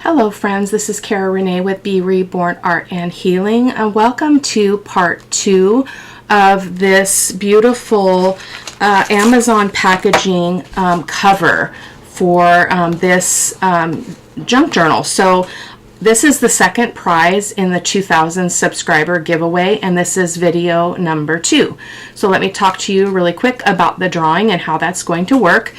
Hello friends, this is Cara-Renee with B.Reborn Art and Healing, and welcome to part 2 of this beautiful Amazon packaging cover for this junk journal. So this is the second prize in the 2000 subscriber giveaway, and this is video number 2. So let me talk to you really quick about the drawing and how that's going to work.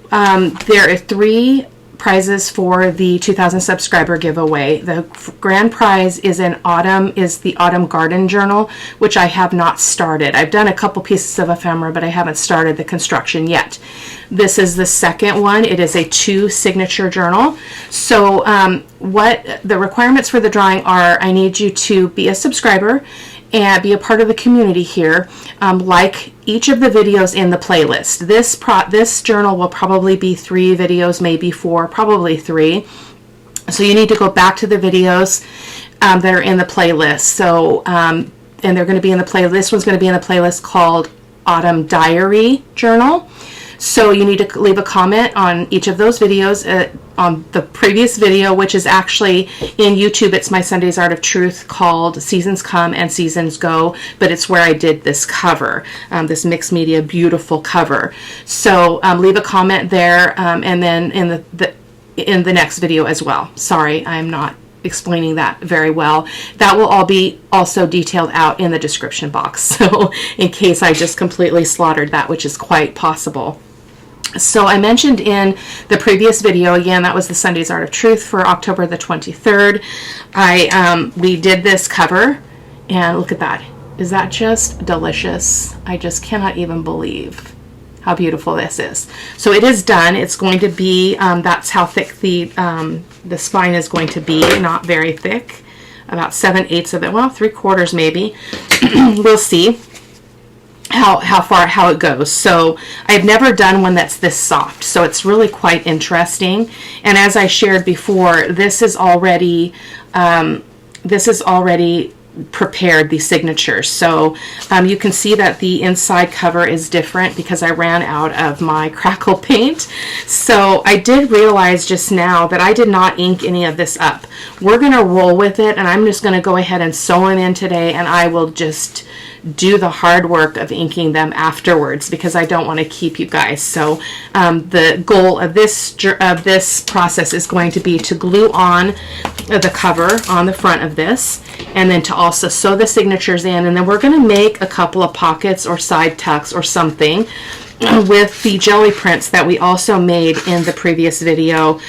There are 3 prizes for the 2000 subscriber giveaway. The grand prize is the Autumn Garden Journal, which I have not started. I've done a couple pieces of ephemera, but I haven't started the construction yet. This is the second one. It is a 2 signature journal. So what the requirements for the drawing are: I need you to be a subscriber and be a part of the community here, like each of the videos in the playlist. This journal will probably be 3 videos, maybe 4, probably 3. So you need to go back to the videos that are in the playlist. So, and they're going to be in the playlist. This one's going to be in the playlist called Autumn Diary Journal. So you need to leave a comment on each of those videos. On the previous video, which is actually in YouTube, it's my Sunday's Art of Truth called Seasons Come and Seasons Go, but it's where I did this cover, this mixed media beautiful cover. So leave a comment there, and then in the next video as well. Sorry, I'm not explaining that very well. That will all be also detailed out in the description box, so in case I just completely slaughtered that, which is quite possible. So I mentioned in the previous video, again, that was the Sunday's Art of Truth for October the 23rd. We did this cover, and look at that. Is that just delicious? I just cannot even believe how beautiful this is. So it is done. It's going to be, that's how thick the spine is going to be, not very thick, about 7/8 of it, well, 3/4 maybe. We'll see how it goes. So I've never done one that's this soft, so it's really quite interesting. And as I shared before, this is already prepared, the signatures. So you can see that the inside cover is different because I ran out of my crackle paint. So I did realize just now that I did not ink any of this up. We're going to roll with it, and I'm just going to go ahead and sew them in today, and I will just do the hard work of inking them afterwards because I don't want to keep you guys. So the goal of this process is going to be to glue on the cover on the front of this, and then to also sew the signatures in, and then we're going to make a couple of pockets or side tucks or something with the jelly prints that we also made in the previous video.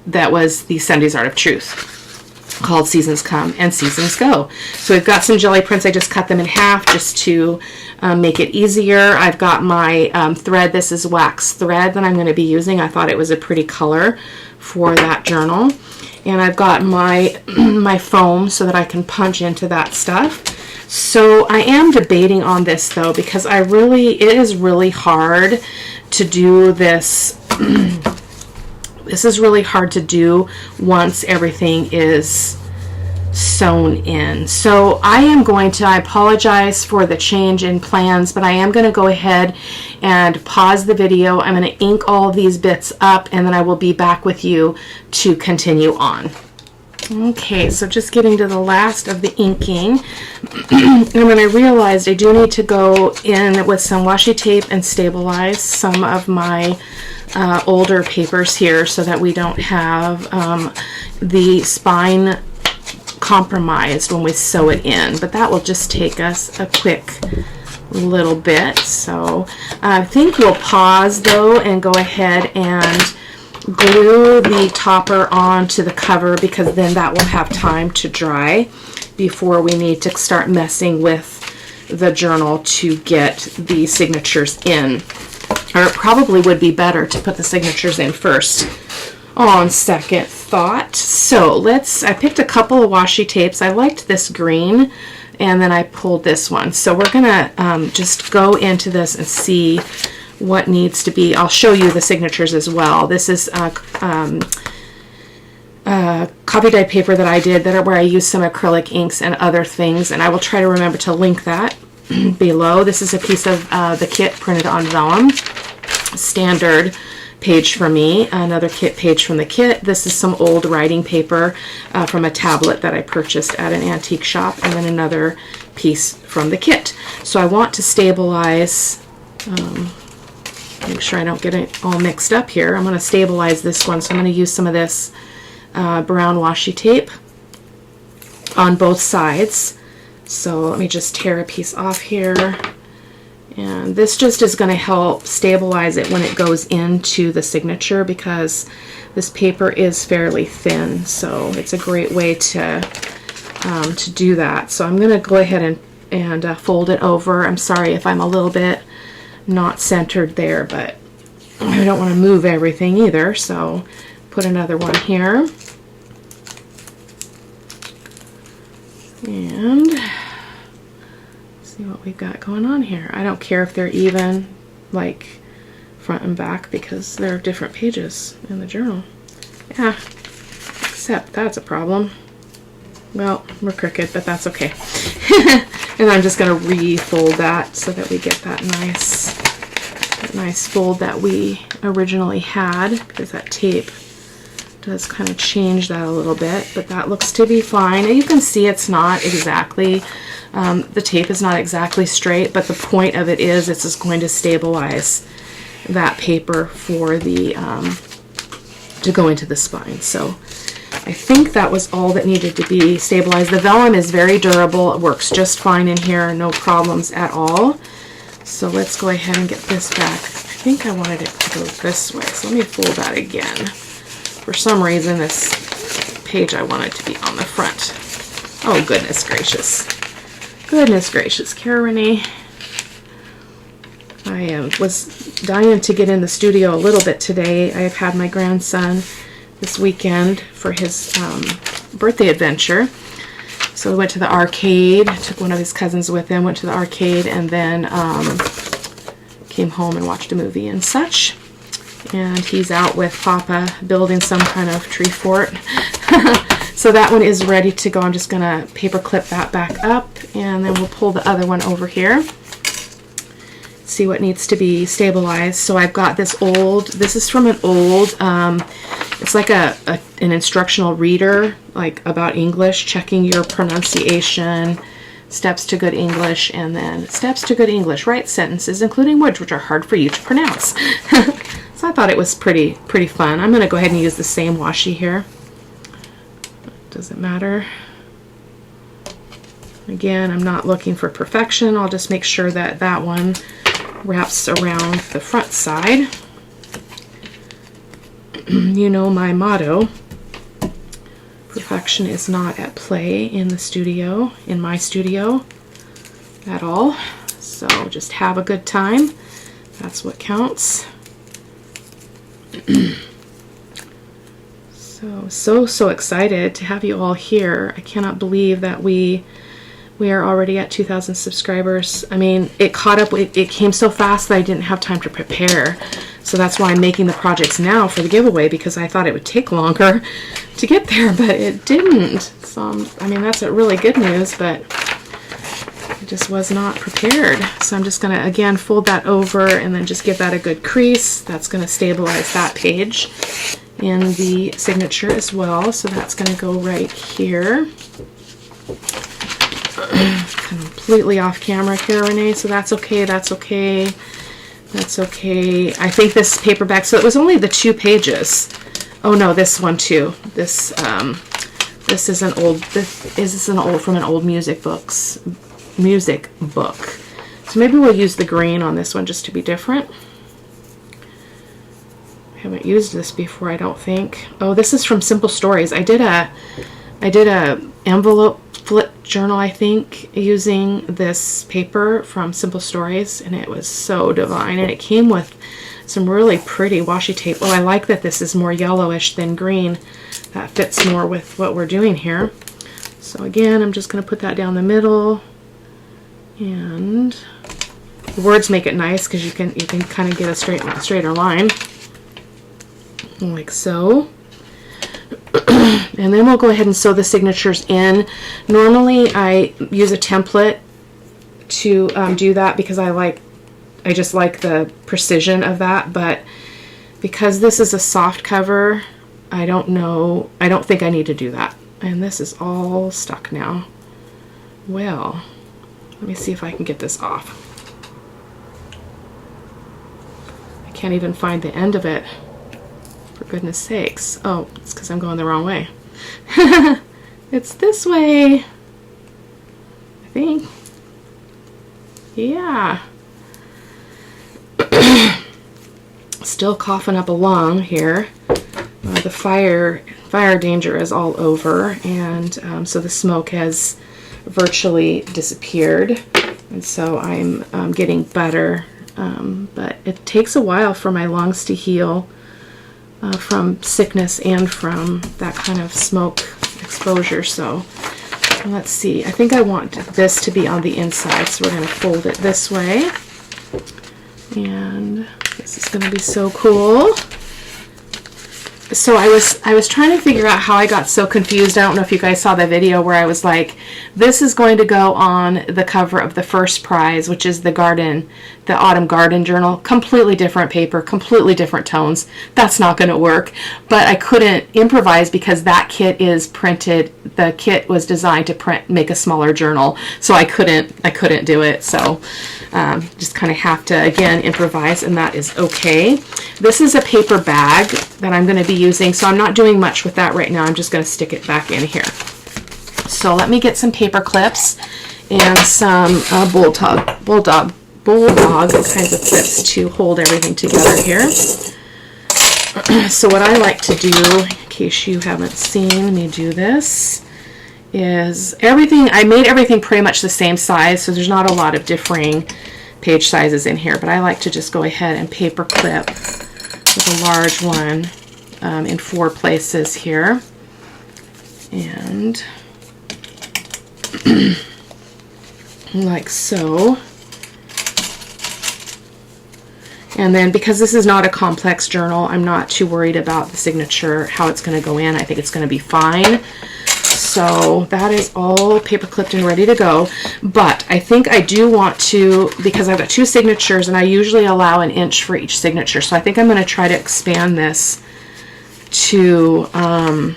That was the Sunday's Art of Truth, called Seasons Come and Seasons Go. So we've got some jelly prints. I just cut them in half just to make it easier. I've got my thread. This is wax thread that I'm going to be using. I thought it was a pretty color for that journal. And I've got my my foam so that I can punch into that stuff. So I am debating on this though, because it is really hard to do this. This is really hard to do once everything is sewn in. So I apologize for the change in plans, but I am going to go ahead and pause the video. I'm going to ink all of these bits up, and then I will be back with you to continue on. Okay, so just getting to the last of the inking. And when I realized I do need to go in with some washi tape and stabilize some of my older papers here so that we don't have the spine compromised when we sew it in, but that will just take us a quick little bit. So I think we'll pause though and go ahead and glue the topper onto the cover, because then that will have time to dry before we need to start messing with the journal to get the signatures in. Or it probably would be better to put the signatures in first on second thought. So I picked a couple of washi tapes. I liked this green, and then I pulled this one. So we're gonna just go into this and see what needs to be. I'll show you the signatures as well. This is coffee dye paper that I did where I used some acrylic inks and other things, and I will try to remember to link that below. This is a piece of the kit printed on vellum, standard page for me, another kit page from the kit. This is some old writing paper from a tablet that I purchased at an antique shop, and then another piece from the kit. So I want to stabilize, make sure I don't get it all mixed up here. I'm going to stabilize this one, so I'm going to use some of this brown washi tape on both sides. So let me just tear a piece off here. And this just is going to help stabilize it when it goes into the signature, because this paper is fairly thin, so it's a great way to do that. So I'm going to go ahead and fold it over. I'm sorry if I'm a little bit not centered there, but I don't want to move everything either, so put another one here. And see what we've got going on here. I don't care if they're even, like, front and back, because there are different pages in the journal. Yeah, except that's a problem. Well, we're crooked, but that's okay. And I'm just going to refold that so that we get that nice fold that we originally had, because that tape does kind of change that a little bit, but that looks to be fine. And you can see it's not exactly, the tape is not exactly straight, but the point of it is it's just going to stabilize that paper for the, to go into the spine. So I think that was all that needed to be stabilized. The vellum is very durable. It works just fine in here, no problems at all. So let's go ahead and get this back. I think I wanted it to go this way, so let me fold that again. For some reason, this page I want it to be on the front. Oh, goodness gracious. Goodness gracious, Cara-Renee. I was dying to get in the studio a little bit today. I have had my grandson this weekend for his birthday adventure. So we went to the arcade, took one of his cousins with him, went to the arcade, and then came home and watched a movie and such. And he's out with Papa building some kind of tree fort. So that one is ready to go. I'm just going to paper clip that back up, and then we'll pull the other one over here. See what needs to be stabilized. So I've got this old, this is from an old, it's like an instructional reader, like about English, checking your pronunciation, steps to good English, and then steps to good English, write sentences, including words which are hard for you to pronounce. So I thought it was pretty fun. I'm going to go ahead and use the same washi here. Doesn't matter. Again, I'm not looking for perfection. I'll just make sure that that one wraps around the front side. You know my motto, perfection is not at play in the studio, in my studio at all. So just have a good time. That's what counts. So excited to have you all here. I cannot believe that we are already at 2,000 subscribers. I mean, it caught up, it came so fast that I didn't have time to prepare. So that's why I'm making the projects now for the giveaway, because I thought it would take longer to get there, but it didn't. So, I mean, that's really good news, but I just was not prepared. So I'm just going to, again, fold that over and then just give that a good crease. That's going to stabilize that page in the signature as well. So that's going to go right here. Completely off camera, Cara-Renee, so that's okay, that's okay. That's okay. I think this paperback, so it was only the 2 pages. Oh no, this one too. This is an old, from an old music book. So maybe we'll use the green on this one just to be different. I haven't used this before, I don't think. Oh, this is from Simple Stories. I did a envelope flip journal, I think, using this paper from Simple Stories, and it was so divine, and it came with some really pretty washi tape. Oh, I like that this is more yellowish than green. That fits more with what we're doing here. So again, I'm just going to put that down the middle, and the words make it nice because you can kind of get a straighter line, like so. And then we'll go ahead and sew the signatures in. Normally I use a template to do that because I just like the precision of that, but because this is a soft cover, I don't know, I don't think I need to do that. And this is all stuck now. Well, let me see if I can get this off. I can't even find the end of it, for goodness sakes. Oh, it's because I'm going the wrong way. It's this way, I think. Yeah. Still coughing up a lung here. The fire danger is all over, and so the smoke has virtually disappeared, and so I'm getting better, but it takes a while for my lungs to heal from sickness and from that kind of smoke exposure. So let's see, I think I want this to be on the inside, so we're going to fold it this way, and this is going to be so cool. So I was trying to figure out how I got so confused. I don't know if you guys saw the video where I was like, this is going to go on the cover of the first prize, which is the Autumn Garden Journal. Completely different paper, completely different tones. That's not going to work. But I couldn't improvise because that kit is printed. The kit was designed to make a smaller journal, so I couldn't do it. So just kind of have to again improvise, and that is okay. This is a paper bag that I'm going to be using, so I'm not doing much with that right now. I'm just going to stick it back in here. So let me get some paper clips and some bulldog kinds of clips to hold everything together here. So what I like to do, in case you haven't seen me do this, is I made everything pretty much the same size, so there's not a lot of differing page sizes in here, but I like to just go ahead and paper clip with a large one in 4 places here, and like so. And then because this is not a complex journal, I'm not too worried about the signature, how it's going to go in. I think it's going to be fine. So that is all paper clipped and ready to go. But I think I do want to, because I've got 2 signatures and I usually allow 1 inch for each signature. So I think I'm going to try to expand this to a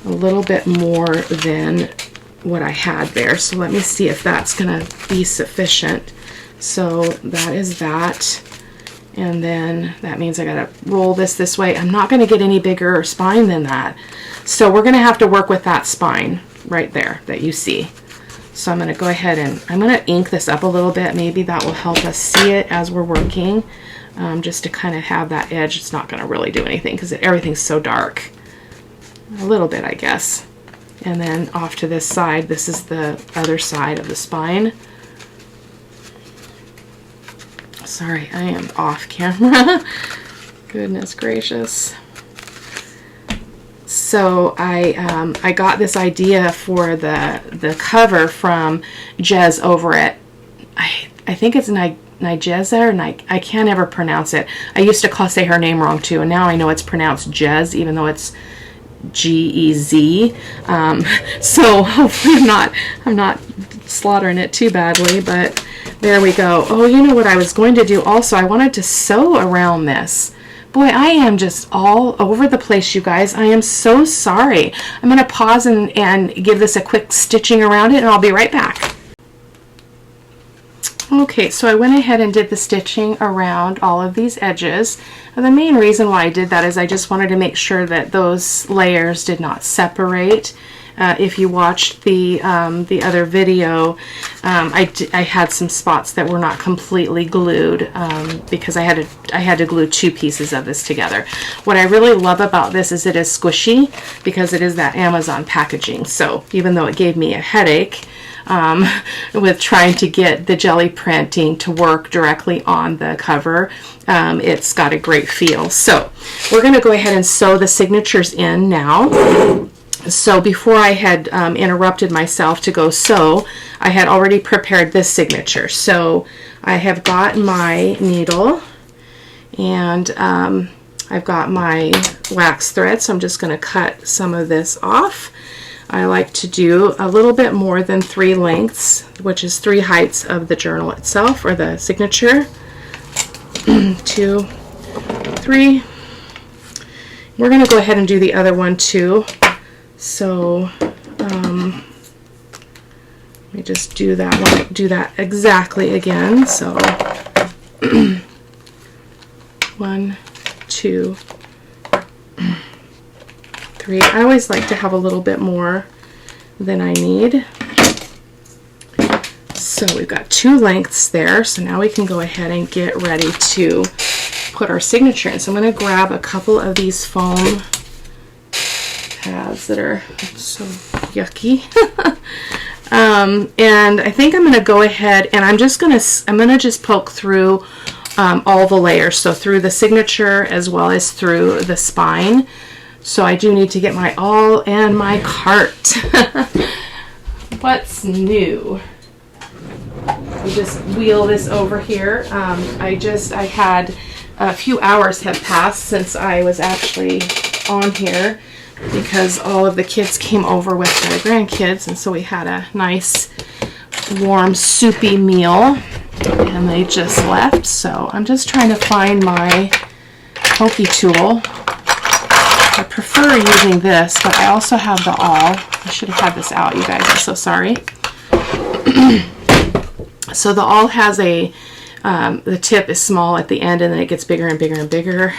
little bit more than what I had there. So let me see if that's going to be sufficient. So that is that. And then that means I got to roll this way. I'm not going to get any bigger spine than that. So we're going to have to work with that spine right there that you see. So I'm going to go ahead and I'm going to ink this up a little bit. Maybe that will help us see it as we're working, just to kind of have that edge. It's not going to really do anything because everything's so dark. A little bit, I guess. And then off to this side, this is the other side of the spine. Sorry, I am off camera. Goodness gracious. So I got this idea for the cover from Jez over at, I think it's Nigeza, or I can't ever pronounce it. I used to say her name wrong too, and now I know it's pronounced Jez, even though it's G-E-Z. So hopefully I'm not slaughtering it too badly, but there we go. Oh, you know what I was going to do also? I wanted to sew around this. Boy, I am just all over the place, you guys. I am so sorry. I'm going to pause and give this a quick stitching around it, and I'll be right back. Okay, so I went ahead and did the stitching around all of these edges. And the main reason why I did that is I just wanted to make sure that those layers did not separate. If you watched the other video, I had some spots that were not completely glued because I had to glue 2 pieces of this together. What I really love about this is it is squishy because it is that Amazon packaging. So even though it gave me a headache with trying to get the jelly printing to work directly on the cover, it's got a great feel. So we're going to go ahead and sew the signatures in now. So before I had interrupted myself to go sew, I had already prepared this signature. So I have got my needle, and I've got my wax thread, so I'm just going to cut some of this off. I like to do a little bit more than 3 lengths, which is 3 heights of the journal itself, or the signature. 2, 3. We're going to go ahead and do the other one too. So let me just do that one, do that exactly again. So 1, 2, 3. I always like to have a little bit more than I need. So we've got 2 lengths there. So now we can go ahead and get ready to put our signature in. So I'm going to grab a couple of these foam pads that are so yucky. And I think I'm going to go ahead and I'm going to just poke through all the layers. So through the signature as well as through the spine. So I do need to get my awl and my cart. What's new? We'll just wheel this over here. I had a few hours have passed since I was actually on here because all of the kids came over with their grandkids, and so we had a nice warm soupy meal and they just left. So I'm just trying to find my pokey tool. I prefer using this, but I also have the awl. I should have had this out, you guys. I'm so sorry. So the awl has a, the tip is small at the end and then it gets bigger and bigger and bigger.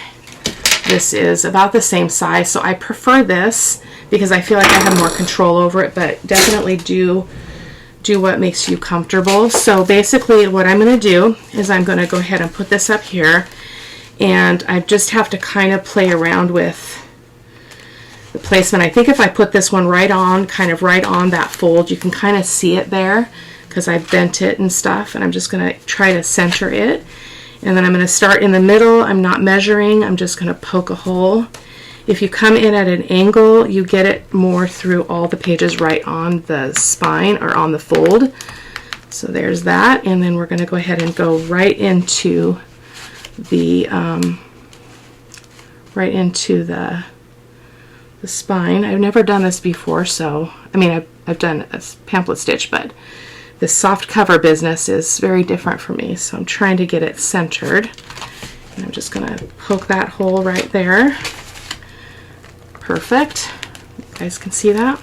This is about the same size, so I prefer this because I feel like I have more control over it, but definitely do what makes you comfortable. So basically what I'm going to do is I'm going to go ahead and put this up here, and I just have to kind of play around with the placement. I think if I put this one right on, kind of right on that fold, you can kind of see it there because I bent it and stuff, and I'm just going to try to center it. And then I'm going to start in the middle. I'm not measuring. I'm just going to poke a hole. If you come in at an angle, you get it more through all the pages right on the spine or on the fold. So there's that. And then we're going to go ahead and go right into the spine. I've never done this before, so I mean I've done a pamphlet stitch, but this soft cover business is very different for me, so I'm trying to get it centered. And I'm just going to poke that hole right there. Perfect. You guys can see that.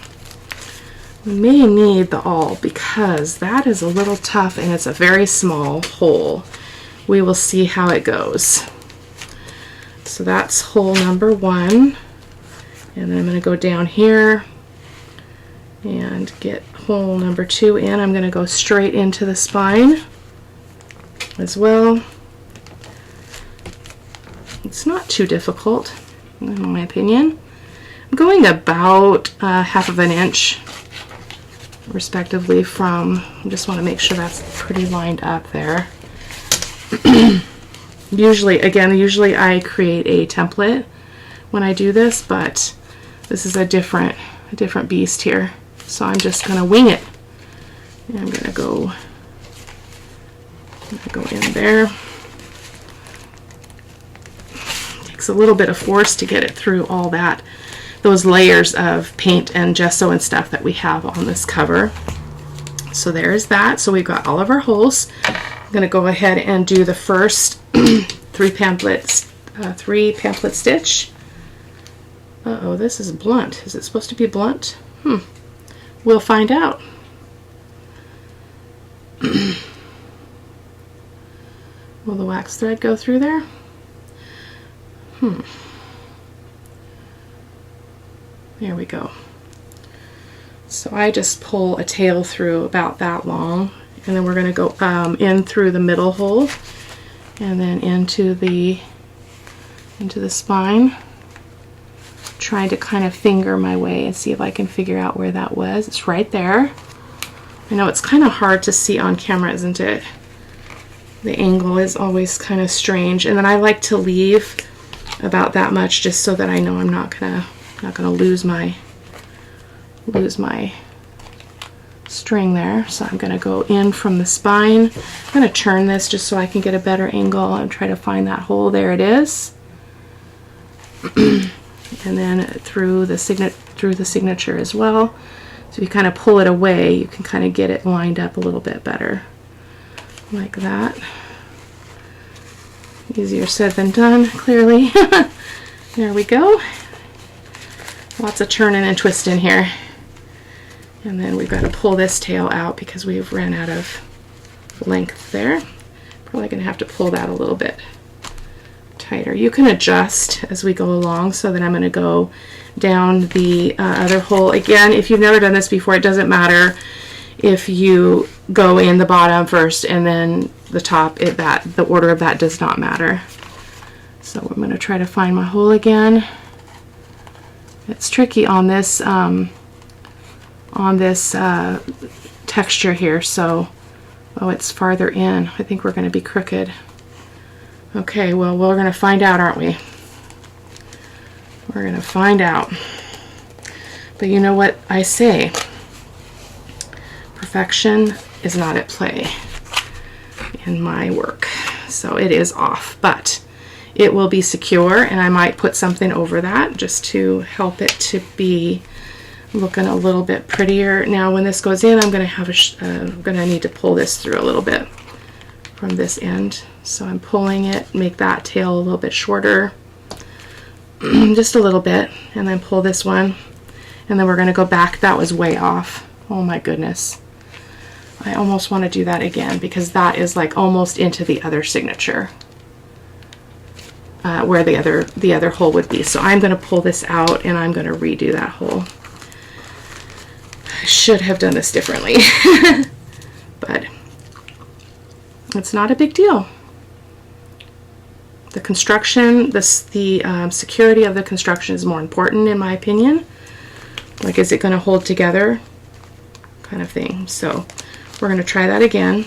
We may need the awl because that is a little tough and it's a very small hole. We will see how it goes. So that's hole number 1. And then I'm going to go down here and get hole number 2 in. I'm going to go straight into the spine as well. It's not too difficult in my opinion. I'm going about half of an inch respectively from, I just want to make sure that's pretty lined up there. Usually I create a template when I do this, but this is a different beast here. So I'm just going to wing it. And I'm going to go in there. It takes a little bit of force to get it through all those layers of paint and gesso and stuff that we have on this cover. So there's that. So we've got all of our holes. I'm going to go ahead and do the first 3 pamphlet stitch. Uh-oh, this is blunt. Is it supposed to be blunt? We'll find out. Will the wax thread go through there? There we go. So I just pull a tail through about that long, and then we're going to go in through the middle hole and then into the spine. Trying to kind of finger my way and see if I can figure out where that was. It's right there. I know it's kind of hard to see on camera, isn't it? The angle is always kind of strange, and then I like to leave about that much just so that I know I'm not gonna lose my string there. So I'm gonna go in from the spine. I'm gonna turn this just so I can get a better angle and try to find that hole. There it is. And then through the signature as well. So if you kind of pull it away, you can kind of get it lined up a little bit better, like that. Easier said than done, clearly. There we go. Lots of turning and twisting here. And then we've got to pull this tail out because we've ran out of length there. Probably going to have to pull that a little bit tighter. You can adjust as we go along, so that I'm going to go down the other hole. Again, if you've never done this before, it doesn't matter if you go in the bottom first and then the top. The order of that does not matter. So I'm going to try to find my hole again. It's tricky on this texture here, so it's farther in. I think we're going to be crooked. Okay, well, we're going to find out, aren't we? We're going to find out. But you know what I say? Perfection is not at play in my work. So it is off, but it will be secure, and I might put something over that just to help it to be looking a little bit prettier. Now when this goes in, I'm going to have I'm going to need to pull this through a little bit from this end. So I'm pulling it, make that tail a little bit shorter, just a little bit, and then pull this one, and then we're going to go back. That was way off. Oh my goodness. I almost want to do that again because that is like almost into the other signature. Where the other hole would be. So I'm going to pull this out and I'm going to redo that hole. I should have done this differently, but it's not a big deal. The construction, the security of the construction is more important in my opinion. Like, is it going to hold together, kind of thing. So we're going to try that again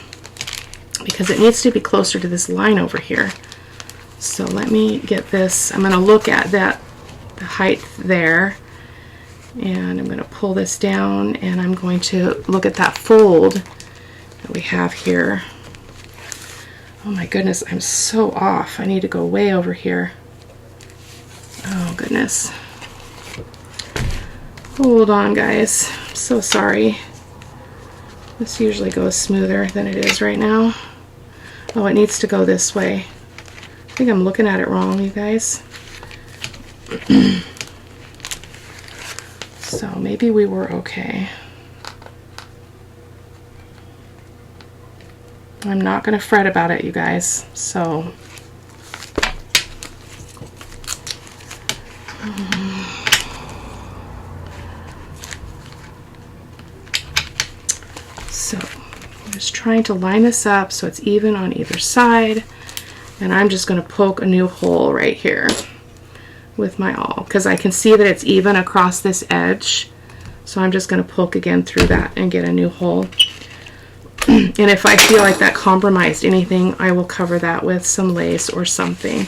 because it needs to be closer to this line over here. So let me get this. I'm going to look at the height there, and I'm going to pull this down, and I'm going to look at that fold that we have here. Oh my goodness, I'm so off. I need to go way over here. Oh goodness. Hold on, guys. I'm so sorry. This usually goes smoother than it is right now. Oh, it needs to go this way. I think I'm looking at it wrong, you guys. So maybe we were okay. I'm not going to fret about it, you guys. So I'm just trying to line this up so it's even on either side. And I'm just going to poke a new hole right here with my awl because I can see that it's even across this edge. So I'm just going to poke again through that and get a new hole. And if I feel like that compromised anything, I will cover that with some lace or something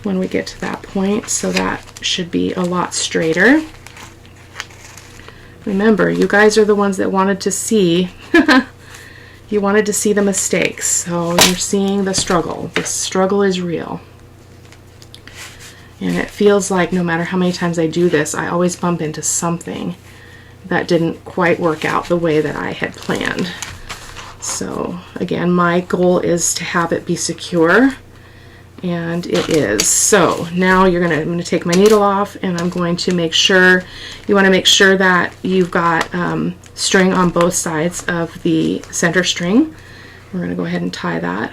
when we get to that point. So that should be a lot straighter. Remember, you guys are the ones that wanted to see you wanted to see the mistakes, so you're seeing the struggle. The struggle is real. And it feels like no matter how many times I do this, I always bump into something that didn't quite work out the way that I had planned. So again, my goal is to have it be secure, and it is. So now I'm going to take my needle off, and I'm going to make sure, you want to make sure that you've got string on both sides of the center string. We're going to go ahead and tie that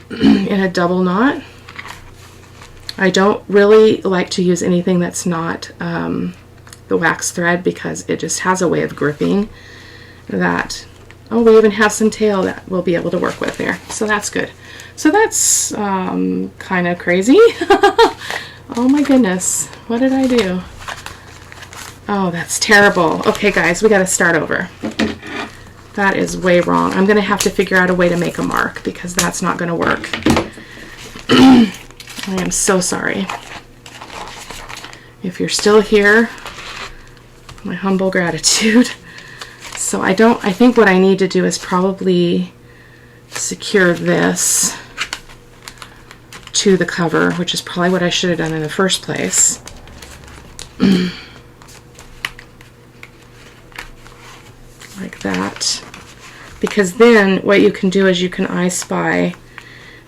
in a double knot. I don't really like to use anything that's not the wax thread because it just has a way of gripping that. Oh, we even have some tail that we'll be able to work with there, so that's good. So that's kind of crazy. Oh my goodness, what did I do? Oh, that's terrible. Okay guys, we got to start over. That is way wrong. I'm going to have to figure out a way to make a mark because that's not going to work. I am so sorry. If you're still here, my humble gratitude. So I think what I need to do is probably secure this to the cover, which is probably what I should have done in the first place. Like that. Because then what you can do is you can I Spy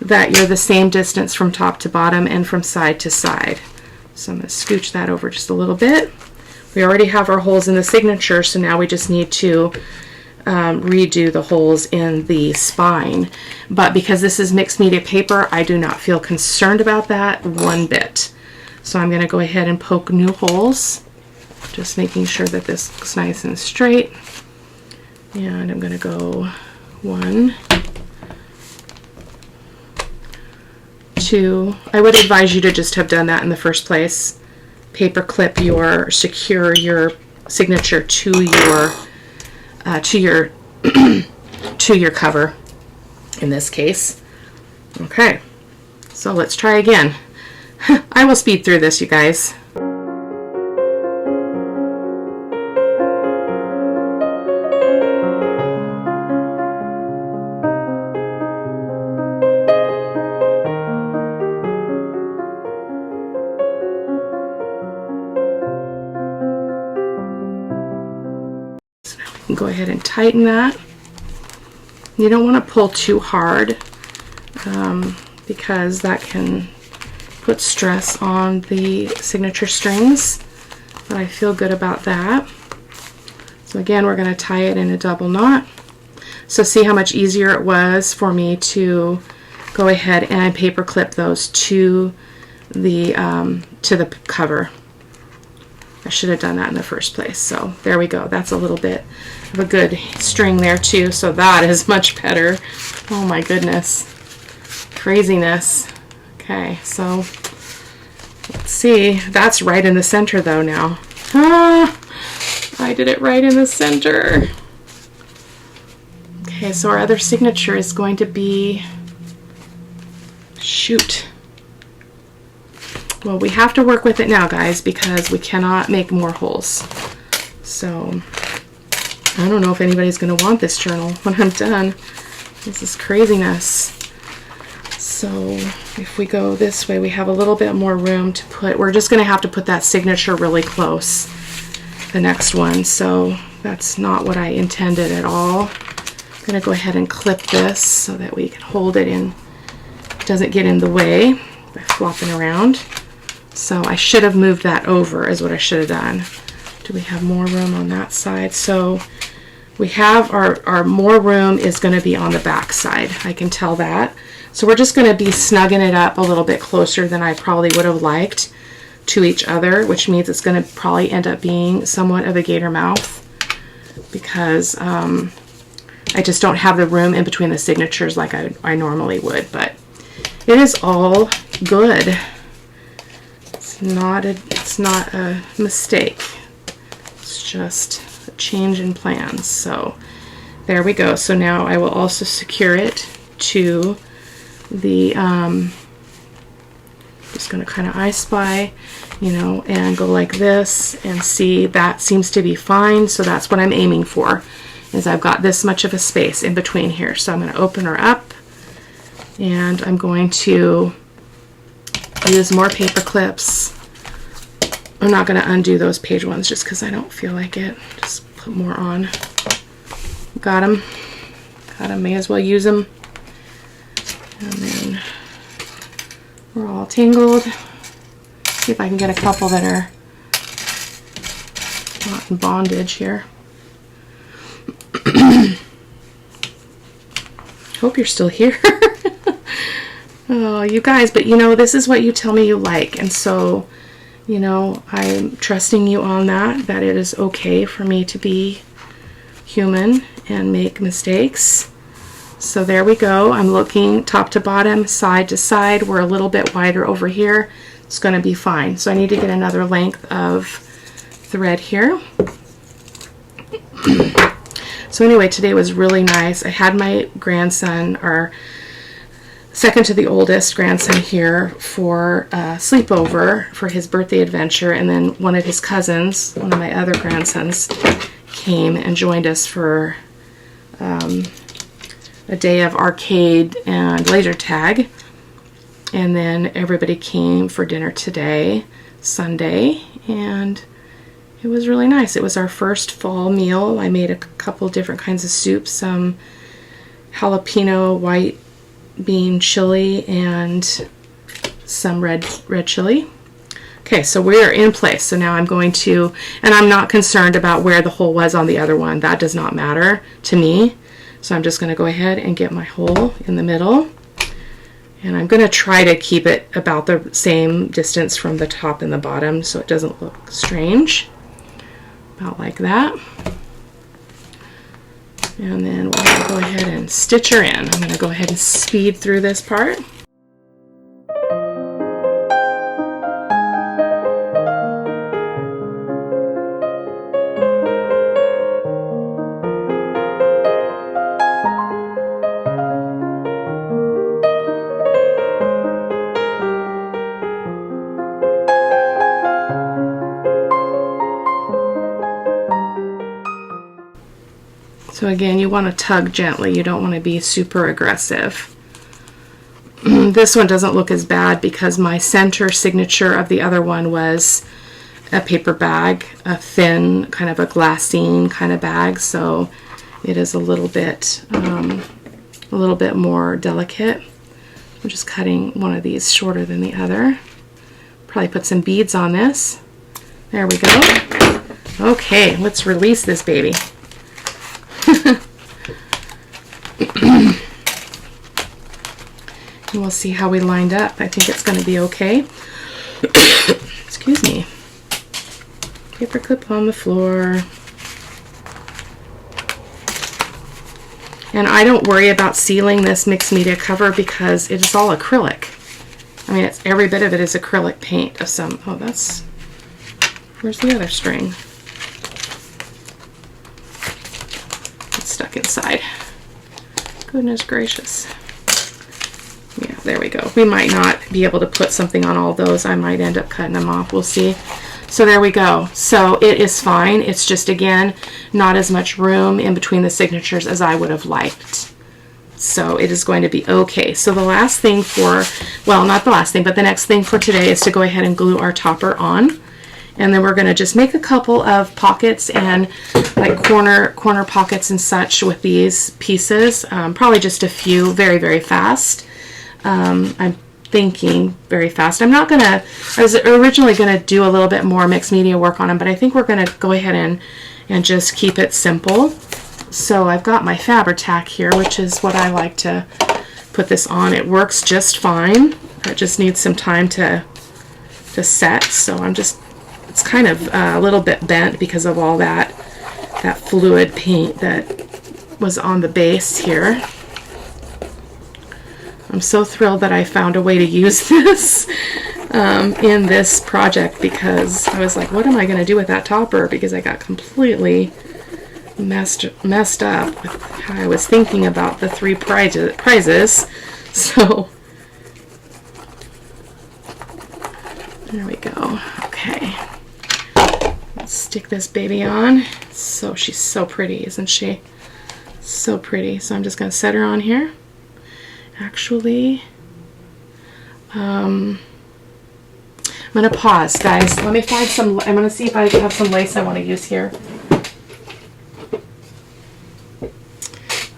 that you're the same distance from top to bottom and from side to side. So I'm going to scooch that over just a little bit. We already have our holes in the signature, so now we just need to redo the holes in the spine. But because this is mixed media paper, I do not feel concerned about that one bit. So I'm going to go ahead and poke new holes, just making sure that this looks nice and straight. And I'm going to go 1, 2. I would advise you to just have done that in the first place. Paper clip secure your signature to your to your cover in this case. Okay, so let's try again. I will speed through this, you guys. Go ahead and tighten that. You don't want to pull too hard because that can put stress on the signature strings, but I feel good about that. So again, we're going to tie it in a double knot. So see how much easier it was for me to go ahead and paper clip those to the cover. I should have done that in the first place. So there we go. That's a little bit of a good string there too. So that is much better. Oh my goodness. Craziness. Okay, so let's see. That's right in the center though now. Ah, I did it right in the center. Okay, so our other signature is going to be, shoot. Well, we have to work with it now, guys, because we cannot make more holes. So, I don't know if anybody's going to want this journal when I'm done. This is craziness. So, if we go this way, we have a little bit more room to put. We're just going to have to put that signature really close, the next one. So, that's not what I intended at all. I'm going to go ahead and clip this so that we can hold it in. It doesn't get in the way by flopping around. So I should have moved that over is what I should have done. Do we have more room on that side? So we have our more room is going to be on the back side. I can tell that. So we're just going to be snugging it up a little bit closer than I probably would have liked to each other, which means it's going to probably end up being somewhat of a gator mouth because I just don't have the room in between the signatures like I normally would, but it is all good. It's not a mistake. It's just a change in plans. So there we go. So now I will also secure it to the just going to kind of I spy, you know, and go like this and see that seems to be fine. So that's what I'm aiming for, is I've got this much of a space in between here. So I'm going to open her up and I'm going to use more paper clips. I'm not going to undo those page ones just because I don't feel like it. Just put more on. Got them. Got them. May as well use them. And then we're all tangled. See if I can get a couple that are not in bondage here. Hope you're still here. Oh, you guys, but you know, this is what you tell me you like, and so, you know, I'm trusting you on that it is okay for me to be human and make mistakes. So there we go. I'm looking top to bottom, side to side. We're a little bit wider over here. It's going to be fine. So I need to get another length of thread here. So anyway, today was really nice. I had my grandson, our second to the oldest grandson, here for a sleepover for his birthday adventure, and then one of his cousins, one of my other grandsons, came and joined us for a day of arcade and laser tag. And then everybody came for dinner today, Sunday, and it was really nice. It was our first fall meal. I made a couple different kinds of soups, some jalapeno white bean chili and some red chili. Okay, so we're in place. So now I'm going to, and I'm not concerned about where the hole was on the other one. That does not matter to me. So I'm just going to go ahead and get my hole in the middle. And I'm going to try to keep it about the same distance from the top and the bottom so it doesn't look strange. About like that. And then we're going to go ahead and stitch her in. I'm going to go ahead and speed through this part. So again, you want to tug gently. You don't want to be super aggressive. This one doesn't look as bad because my center signature of the other one was a paper bag, a thin kind of a glassine kind of bag. So it is a little bit more delicate. I'm just cutting one of these shorter than the other. Probably put some beads on this. There we go. Okay, let's release this baby. And we'll see how we lined up. I think it's going to be okay. Excuse me. Paper clip on the floor. And I don't worry about sealing this mixed media cover because it is all acrylic. I mean, it's every bit of it is acrylic paint of some. Oh, that's. Where's the other string? It's stuck inside. Goodness gracious. Yeah, there we go. We might not be able to put something on all those. I might end up cutting them off. We'll see. So there we go. So it is fine. It's just, again, not as much room in between the signatures as I would have liked. So it is going to be okay. So the last thing for, well, not the last thing, but the next thing for today is to go ahead and glue our topper on. And then we're going to just make a couple of pockets and like corner pockets and such with these pieces. Probably just a few, very, very fast. I'm thinking very fast. I'm not going to, I was originally going to do a little bit more mixed media work on them, but I think we're going to go ahead and just keep it simple. So I've got my Fabri-Tac here, which is what I like to put this on. It works just fine. It just needs some time to set. So I'm just, it's kind of a little bit bent because of all that fluid paint that was on the base here. I'm so thrilled that I found a way to use this in this project because I was like, what am I going to do with that topper? Because I got completely messed up with how I was thinking about the three prizes. So there we go. Okay. Let's stick this baby on. So she's so pretty, isn't she? So pretty. So I'm just going to set her on here. Actually, I'm going to pause, guys. Let me find some, I'm going to see if I have some lace I want to use here.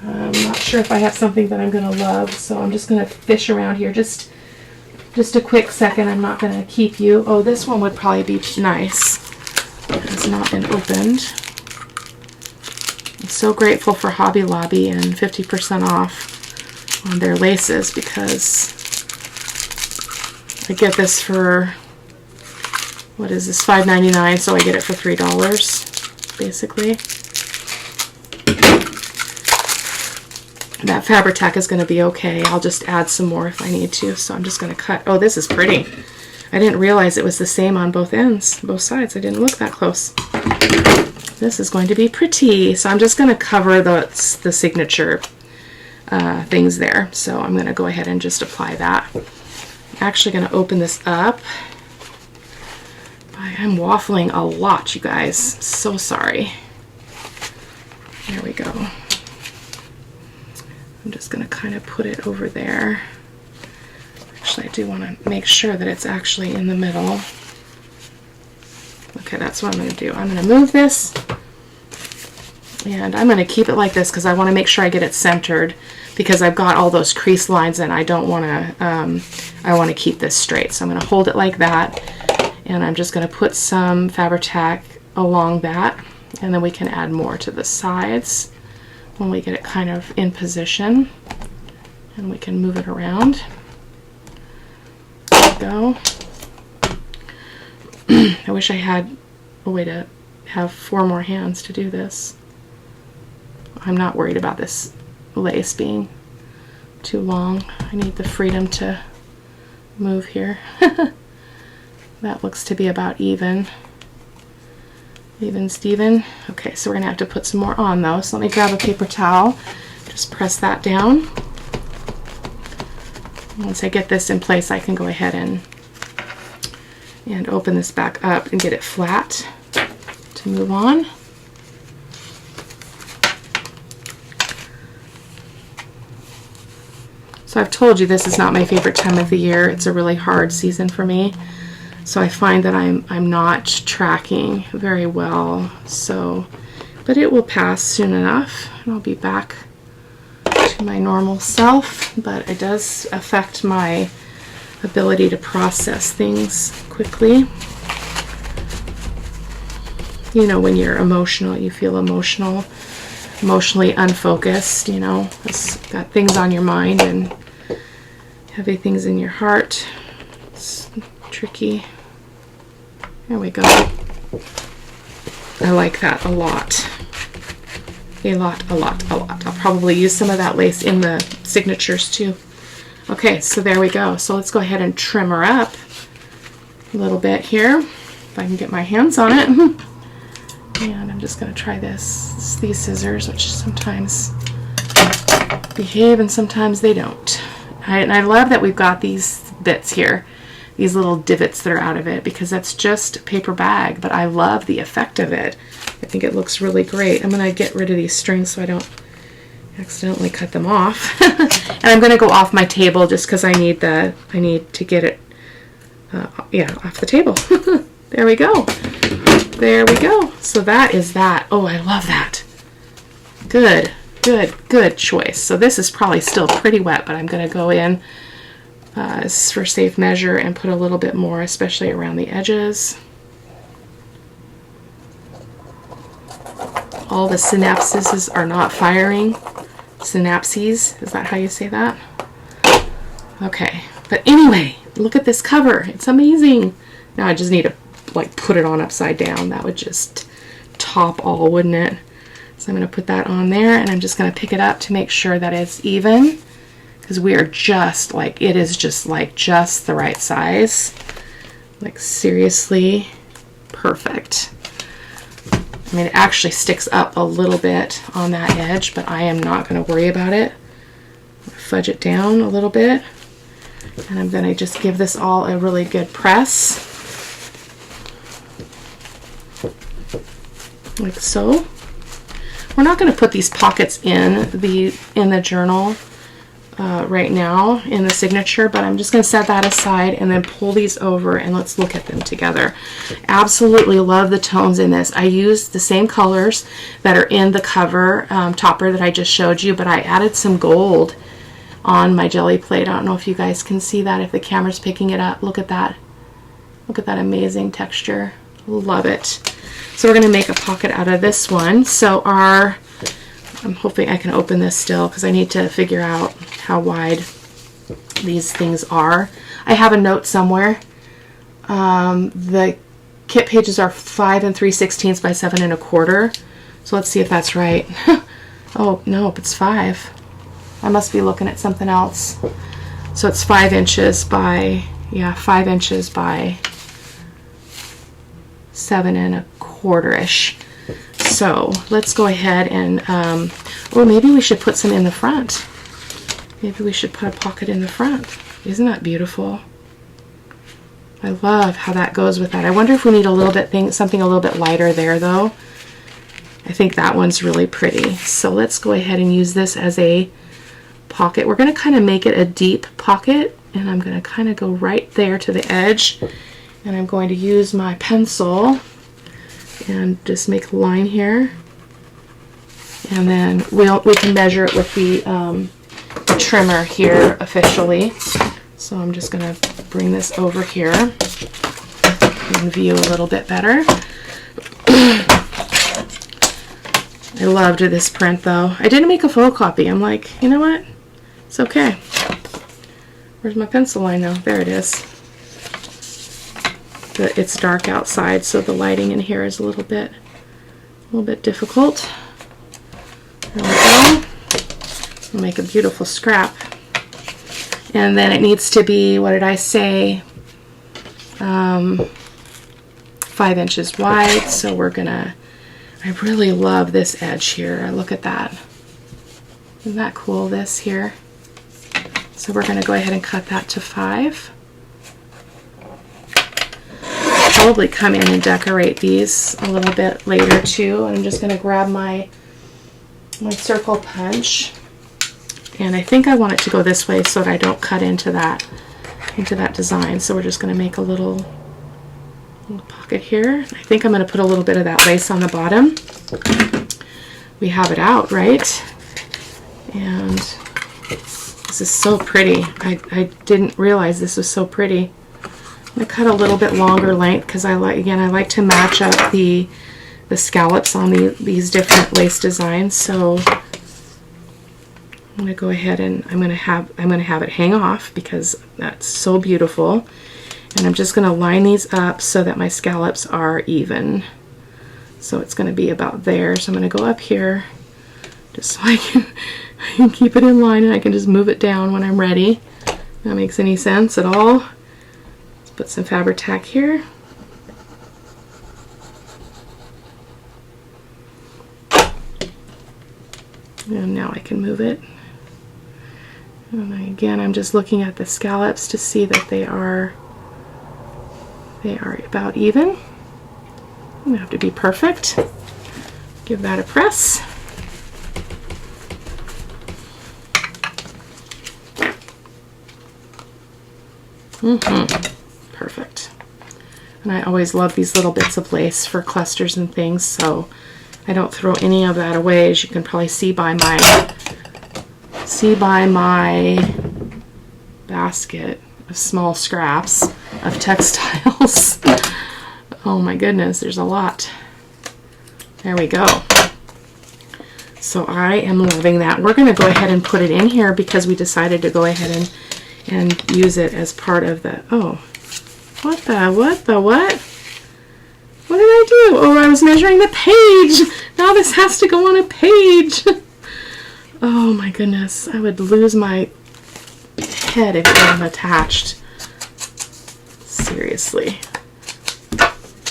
I'm not sure if I have something that I'm going to love, so I'm just going to fish around here. Just a quick second. I'm not going to keep you. Oh, this one would probably be nice. It has not been opened. I'm so grateful for Hobby Lobby and 50% off on their laces because I get this for, what is this, $5.99, so I get it for $3 basically. That Fabri-Tac is going to be okay. I'll just add some more if I need to. So I'm just going to cut. Oh, this is pretty. I didn't realize it was the same on both ends, both sides. I didn't look that close. This is going to be pretty. So I'm just going to cover the signature things there. So I'm going to go ahead and just apply that. I'm actually going to open this up. I'm waffling a lot, you guys. So sorry. There we go. I'm just going to kind of put it over there. Actually, I do want to make sure that it's actually in the middle. Okay, that's what I'm going to do. I'm going to move this And I'm going to keep it like this because I want to make sure I get it centered, because I've got all those crease lines and I don't want to, I want to keep this straight. So I'm going to hold it like that, and I'm just going to put some Fabri-Tac along that, and then we can add more to the sides when we get it kind of in position, and we can move it around. There we go. I wish I had a way to have 4 more hands to do this. I'm not worried about this lace being too long. I need the freedom to move here. That looks to be about even. Even Steven. Okay, so we're gonna have to put some more on though. So let me grab a paper towel, just press that down. Once I get this in place, I can go ahead and open this back up and get it flat to move on. So I've told you this is not my favorite time of the year. It's a really hard season for me. So I find that I'm not tracking very well. So, but it will pass soon enough, and I'll be back to my normal self. But it does affect my ability to process things quickly. You know, when you're emotional, you feel emotionally unfocused, you know, it's got things on your mind and heavy things in your heart. It's tricky. There we go. I like that a lot. A lot. I'll probably use some of that lace in the signatures too. Okay, so there we go. So let's go ahead and trim her up a little bit here, if I can get my hands on it. And I'm just going to try these scissors, which sometimes behave and sometimes they don't. And I love that we've got these bits here, these little divots that are out of it, because that's just a paper bag, but I love the effect of it. I think it looks really great. I'm going to get rid of these strings so I don't accidentally cut them off. And I'm going to go off my table just because I need to get it off the table. There we go. There we go. So that is that. Oh, I love that. Good choice. So this is probably still pretty wet, but I'm going to go in for safe measure and put a little bit more, especially around the edges. All the synapses are not firing. Synapses, is that how you say that? Okay, but anyway, look at this cover. It's amazing. Now I just need to like put it on upside down. That would just top all, wouldn't it? So I'm going to put that on there, and I'm just going to pick it up to make sure that it's even, because we are just like, it is just like just the right size. Like seriously perfect. I mean, it actually sticks up a little bit on that edge, but I am not going to worry about it. Fudge it down a little bit, and I'm going to just give this all a really good press, like so. We're not going to put these pockets in the journal right now in the signature, but I'm just going to set that aside and then pull these over and let's look at them together. Absolutely love the tones in this. I used the same colors that are in the cover topper that I just showed you, but I added some gold on my jelly plate. I don't know if you guys can see that, if the camera's picking it up. Look at that. Look at that amazing texture. Love it. So we're going to make a pocket out of this one. So I'm hoping I can open this still because I need to figure out how wide these things are. I have a note somewhere. The kit pages are 5 3/16 by 7 1/4. So let's see if that's right. Oh, no, it's 5. I must be looking at something else. So it's 5 inches by, 5 inches by 7 1/4-ish. So let's go ahead and, maybe we should put some in the front. Maybe we should put a pocket in the front. Isn't that beautiful? I love how that goes with that. I wonder if we need a little bit something a little bit lighter there though. I think that one's really pretty. So let's go ahead and use this as a pocket. We're going to kind of make it a deep pocket, and I'm going to kind of go right there to the edge, and I'm going to use my pencil and just make a line here And then we can measure it with the trimmer here officially. So I'm just going to bring this over here and view a little bit better. I loved this print though. I didn't make a photocopy. I'm like, you know what? It's okay. Where's my pencil line now? There it is. It's dark outside, so the lighting in here is a little bit difficult. There we go. We'll make a beautiful scrap. And then it needs to be, what did I say? 5 inches wide. So we're gonna, I really love this edge here. Look at that. Isn't that cool, this here? So we're gonna go ahead and cut that to 5. I'll probably come in and decorate these a little bit later too. I'm just gonna grab my circle punch. And I think I want it to go this way so that I don't cut into that design. So we're just going to make a little pocket here. I think I'm going to put a little bit of that lace on the bottom. We have it out, right? And this is so pretty. I didn't realize this was so pretty. I'm going to cut a little bit longer length because I like to match up the scallops on these different lace designs. So I'm going to go ahead and I'm going to have it hang off because that's so beautiful. And I'm just going to line these up so that my scallops are even. So it's going to be about there. So I'm going to go up here just so I can keep it in line and I can just move it down when I'm ready. If that makes any sense at all. Let's put some Fabri-Tac here. And now I can move it. And again, I'm just looking at the scallops to see that they are about even. They have to be perfect. Give that a press. Perfect. And I always love these little bits of lace for clusters and things, so I don't throw any of that away, as you can probably see by my basket of small scraps of textiles. Oh my goodness, there's a lot. There we go. So I am loving that. We're going to go ahead and put it in here because we decided to go ahead and use it as part of the, oh, what? What did I do? Oh, I was measuring the page. Now this has to go on a page. Oh my goodness, I would lose my head if it wasn't attached. Seriously.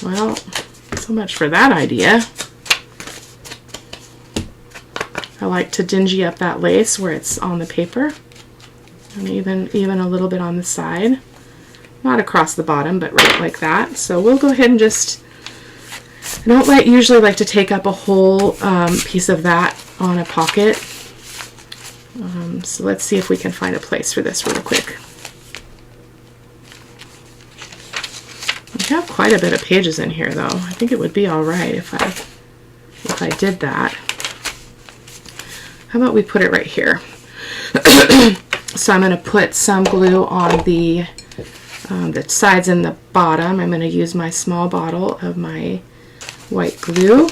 Well, so much for that idea. I like to dingy up that lace where it's on the paper. And even a little bit on the side. Not across the bottom, but right like that. So we'll go ahead and just, I don't usually like to take up a whole piece of that on a pocket. So let's see if we can find a place for this real quick. We have quite a bit of pages in here though. I think it would be alright if I did that. How about we put it right here? So I'm going to put some glue on the sides and the bottom. I'm going to use my small bottle of my white glue.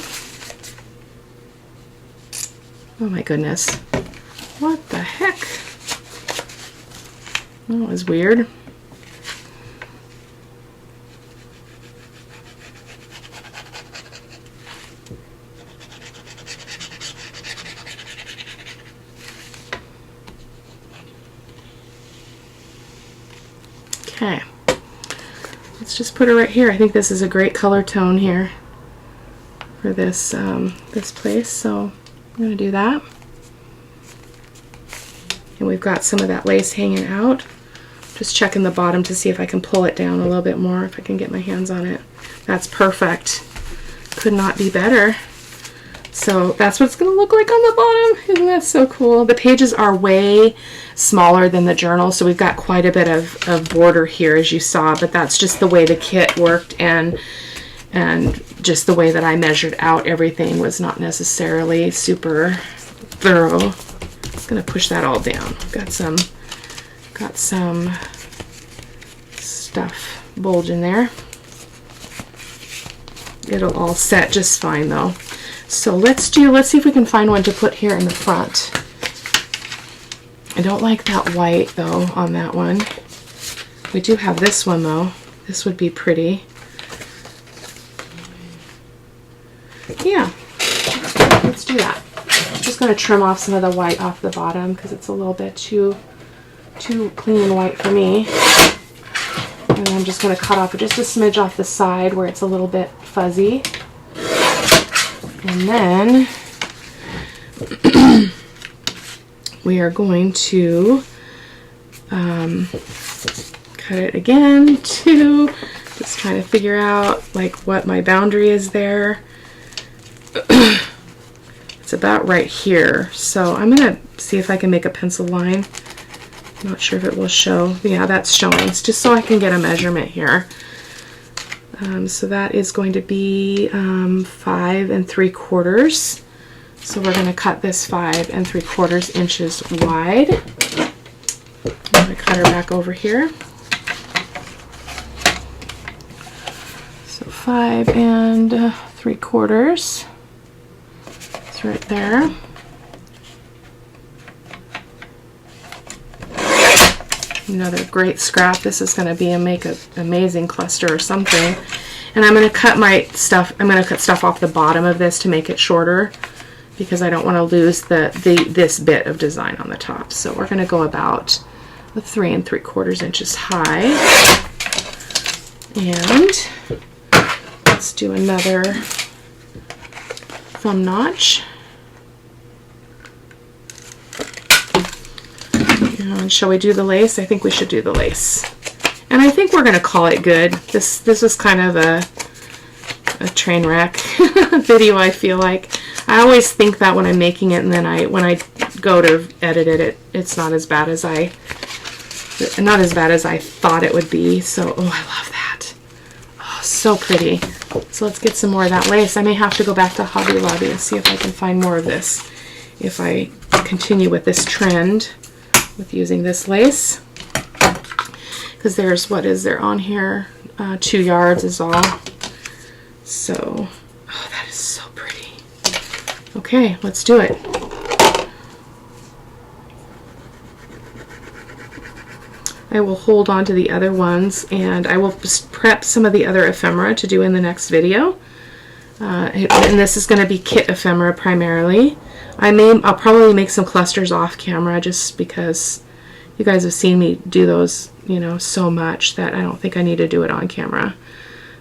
Oh my goodness. What the heck? That was weird. Okay. Let's just put it right here. I think this is a great color tone here for this this place, so I'm going to do that. And we've got some of that lace hanging out. Just checking the bottom to see if I can pull it down a little bit more, if I can get my hands on it. That's perfect. Could not be better. So that's what it's going to look like on the bottom. Isn't that so cool? The pages are way smaller than the journal, so we've got quite a bit of border here, as you saw, but that's just the way the kit worked. And and just the way that I measured out everything was not necessarily super thorough. I'm gonna push that all down. Got some stuff bulging there. It'll all set just fine though. So let's see if we can find one to put here in the front. I don't like that white though on that one. We do have this one though. This would be pretty. Yeah, let's do that. I'm just going to trim off some of the white off the bottom because it's a little bit too clean and white for me. And I'm just going to cut off just a smidge off the side where it's a little bit fuzzy. And then we are going to cut it again to just trying to figure out like what my boundary is there. It's about right here, so I'm gonna see if I can make a pencil line. I'm not sure if it will show. Yeah, that's showing. It's just so I can get a measurement here. So that is going to be 5 3/4. So we're going to cut this 5 3/4 inches wide. I'm going to cut her back over here. So 5 3/4. It's right there. Another great scrap. This is going to be make an amazing cluster or something. And I'm going to cut my stuff. I'm going to cut stuff off the bottom of this to make it shorter because I don't want to lose this bit of design on the top. So we're going to go about 3 3/4 inches high. And let's do another thumb notch. And shall we do the lace? I think we should do the lace. And I think we're going to call it good. This was kind of a train wreck video, I feel like. I always think that when I'm making it, and then when I go to edit it, it's not as bad as I thought it would be. So, oh, I love that. Oh, so pretty. So let's get some more of that lace. I may have to go back to Hobby Lobby and see if I can find more of this if I continue with this trend with using this lace, because there's, what is there on here, 2 yards is all. So, oh, that is so pretty. Okay, let's do it. I will hold on to the other ones, and I will prep some of the other ephemera to do in the next video. And this is going to be kit ephemera primarily. I'll probably make some clusters off camera just because you guys have seen me do those, you know, so much that I don't think I need to do it on camera.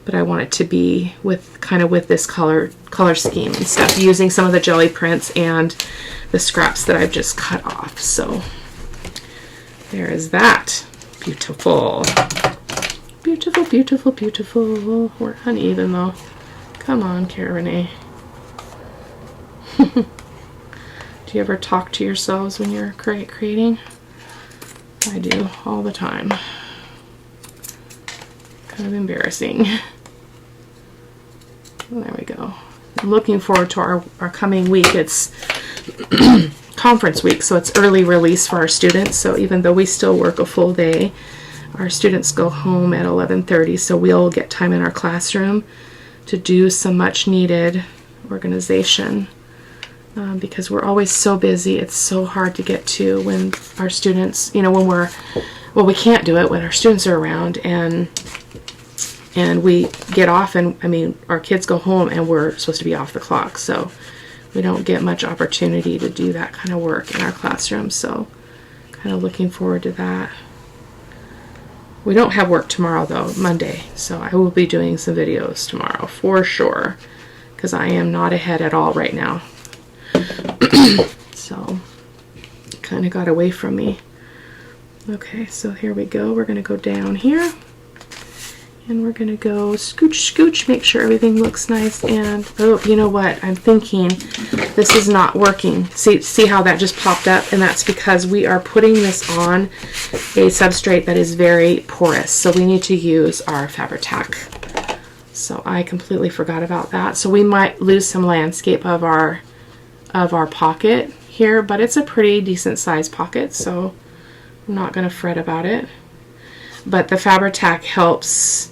But I want it to be with this color scheme and stuff, using some of the jelly prints and the scraps that I've just cut off. So there is that. Beautiful. Beautiful, beautiful, beautiful. We're uneven though. Come on, Cara-Renee. Do you ever talk to yourselves when you're creating? I do all the time. Kind of embarrassing. There we go. I'm looking forward to our coming week. It's conference week, so it's early release for our students. So even though we still work a full day, our students go home at 11:30, so we'll get time in our classroom to do some much needed organization. Because we're always so busy, it's so hard to get to when our students, you know, we can't do it when our students are around, and we get off, and I mean, our kids go home and we're supposed to be off the clock, so we don't get much opportunity to do that kind of work in our classroom. So kind of looking forward to that. We don't have work tomorrow though, Monday, so I will be doing some videos tomorrow for sure, because I am not ahead at all right now. So it kind of got away from me. Okay, so here we go. We're going to go down here, and we're going to go scooch, scooch, make sure everything looks nice. And oh, you know what? I'm thinking this is not working. See how that just popped up? And that's because we are putting this on a substrate that is very porous. So we need to use our Fabri-Tac So I completely forgot about that. So we might lose some landscape of our pocket here, but it's a pretty decent sized pocket, so I'm not going to fret about it. But the Fabri-Tac helps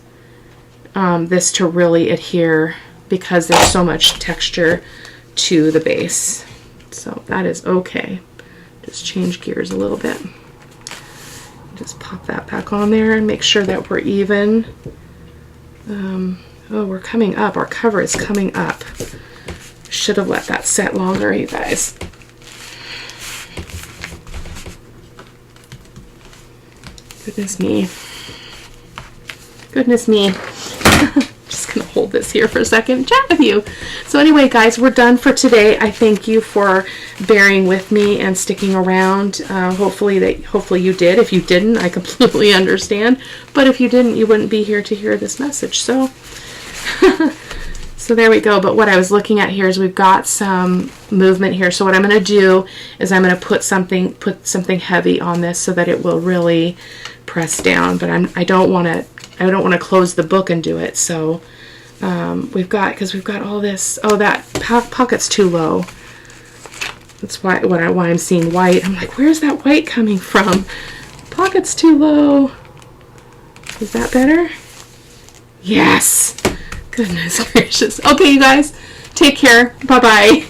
this to really adhere because there's so much texture to the base. So that is okay. Just change gears a little bit. Just pop that back on there and make sure that we're even. Oh, we're coming up. Our cover is coming up. Should have let that set longer, you guys. Goodness me. Goodness me. Just gonna hold this here for a second and chat with you. So anyway, guys, we're done for today. I thank you for bearing with me and sticking around. Hopefully you did. If you didn't, I completely understand. But if you didn't, you wouldn't be here to hear this message. So so there we go. But what I was looking at here is we've got some movement here. So what I'm going to do is I'm going to put something heavy on this so that it will really press down. But I don't want to close the book and do it. So we've got all this. Oh, that pocket's too low. That's why I'm seeing white. I'm like, where's that white coming from? Pocket's too low. Is that better? Yes. Goodness gracious. Okay, you guys, take care. Bye-bye.